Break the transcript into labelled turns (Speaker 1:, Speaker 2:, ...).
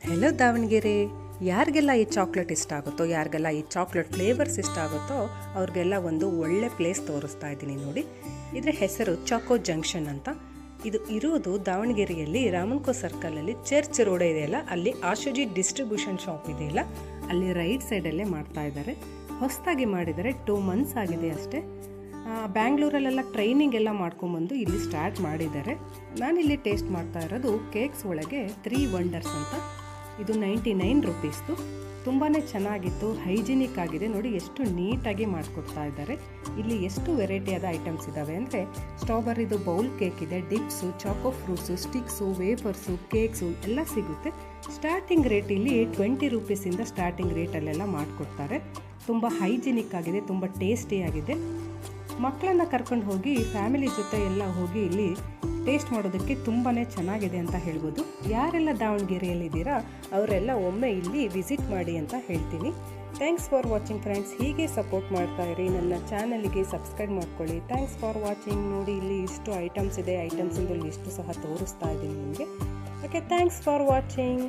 Speaker 1: Hello Davanagere, ಯಾರಿಗೆಲ್ಲ ಈ chocolate ಇಷ್ಟ ಆಗುತ್ತೋ, ಯಾರಿಗೆಲ್ಲ ಈ ಚಾಕ್ಲೇಟ್ ಫ್ಲೇವರ್ಸ್ ಇಷ್ಟ ಆಗುತ್ತೋ ಅವ್ರಿಗೆಲ್ಲ ಒಂದು ಒಳ್ಳೆ ಪ್ಲೇಸ್ ತೋರಿಸ್ತಾ ಇದ್ದೀನಿ ನೋಡಿ. ಇದರ ಹೆಸರು ಚಾಕೋ ಜಂಕ್ಷನ್ ಅಂತ. ಇದು ಇರೋದು ದಾವಣಗೆರೆಯಲ್ಲಿ ರಾಮನ್ಕೋ ಸರ್ಕಲಲ್ಲಿ ಚರ್ಚ್ ರೋಡ್ ಇದೆಯಲ್ಲ, ಅಲ್ಲಿ ಆಶುಜಿ ಡಿಸ್ಟ್ರಿಬ್ಯೂಷನ್ ಶಾಪ್ ಇದೆಯಲ್ಲ, ಅಲ್ಲಿ ರೈಟ್ ಸೈಡಲ್ಲೇ ಮಾಡ್ತಾ ಇದ್ದಾರೆ. ಹೊಸದಾಗಿ ಮಾಡಿದರೆ 2 months ಆಗಿದೆ ಅಷ್ಟೇ. ಬ್ಯಾಂಗ್ಳೂರಲ್ಲೆಲ್ಲ ಟ್ರೈನಿಂಗ್ ಎಲ್ಲ ಮಾಡ್ಕೊಂಬಂದು ಇಲ್ಲಿ ಸ್ಟಾರ್ಟ್ ಮಾಡಿದ್ದಾರೆ. ನಾನಿಲ್ಲಿ ಟೇಸ್ಟ್ ಮಾಡ್ತಾ ಇರೋದು ಕೇಕ್ಸ್ ಒಳಗೆ 3 ವಂಡರ್ಸ್ ಅಂತ. ಇದು 99 ರೂಪೀಸ್ದು. ತುಂಬಾ ಚೆನ್ನಾಗಿತ್ತು, ಹೈಜಿನಿಕ್ ಆಗಿದೆ. ನೋಡಿ ಎಷ್ಟು ನೀಟಾಗಿ ಮಾಡಿಕೊಡ್ತಾ ಇದ್ದಾರೆ. ಇಲ್ಲಿ ಎಷ್ಟು ವೆರೈಟಿಯಾದ ಐಟಮ್ಸ್ ಇದ್ದಾವೆ ಅಂದರೆ, ಸ್ಟ್ರಾಬೆರಿದು ಬೌಲ್ ಕೇಕ್ ಇದೆ, dips, Chacko fruits, sticks, ವೇಫರ್ಸು, cakes ಎಲ್ಲ ಸಿಗುತ್ತೆ. ಸ್ಟಾರ್ಟಿಂಗ್ ರೇಟ್ ಇಲ್ಲಿ 20 ರೂಪೀಸಿಂದ ಸ್ಟಾರ್ಟಿಂಗ್ ರೇಟಲ್ಲೆಲ್ಲ ಮಾಡಿಕೊಡ್ತಾರೆ. ತುಂಬ ಹೈಜಿನಿಕ್ ಆಗಿದೆ, ತುಂಬ ಟೇಸ್ಟಿಯಾಗಿದೆ. ಮಕ್ಕಳನ್ನು ಕರ್ಕೊಂಡು ಹೋಗಿ ಫ್ಯಾಮಿಲಿ ಜೊತೆ ಎಲ್ಲ ಹೋಗಿ ಇಲ್ಲಿ ಟೇಸ್ಟ್ ಮಾಡೋದಕ್ಕೆ ತುಂಬಾ ಚೆನ್ನಾಗಿದೆ ಅಂತ ಹೇಳ್ಬೋದು. ಯಾರೆಲ್ಲ ದಾವಣಗೆರೆಯಲ್ಲಿದ್ದೀರಾ ಅವರೆಲ್ಲ ಒಮ್ಮೆ ಇಲ್ಲಿ ವಿಸಿಟ್ ಮಾಡಿ ಅಂತ ಹೇಳ್ತೀನಿ. Thanks for watching friends. ಹೀಗೆ ಸಪೋರ್ಟ್ ಮಾಡ್ತಾ ಇರಿ, ನನ್ನ ಚಾನಲ್ಗೆ ಸಬ್ಸ್ಕ್ರೈಬ್ ಮಾಡ್ಕೊಳ್ಳಿ. Thanks for watching. ನೋಡಿ ಇಲ್ಲಿ ಇಷ್ಟು ಐಟಮ್ಸ್ ಇದೆ, ಐಟಮ್ಸಿಂದ ಲಿಸ್ಟು ಸಹ ತೋರಿಸ್ತಾ ಇದ್ದೀನಿ ನಿಮಗೆ. Okay, thanks for watching.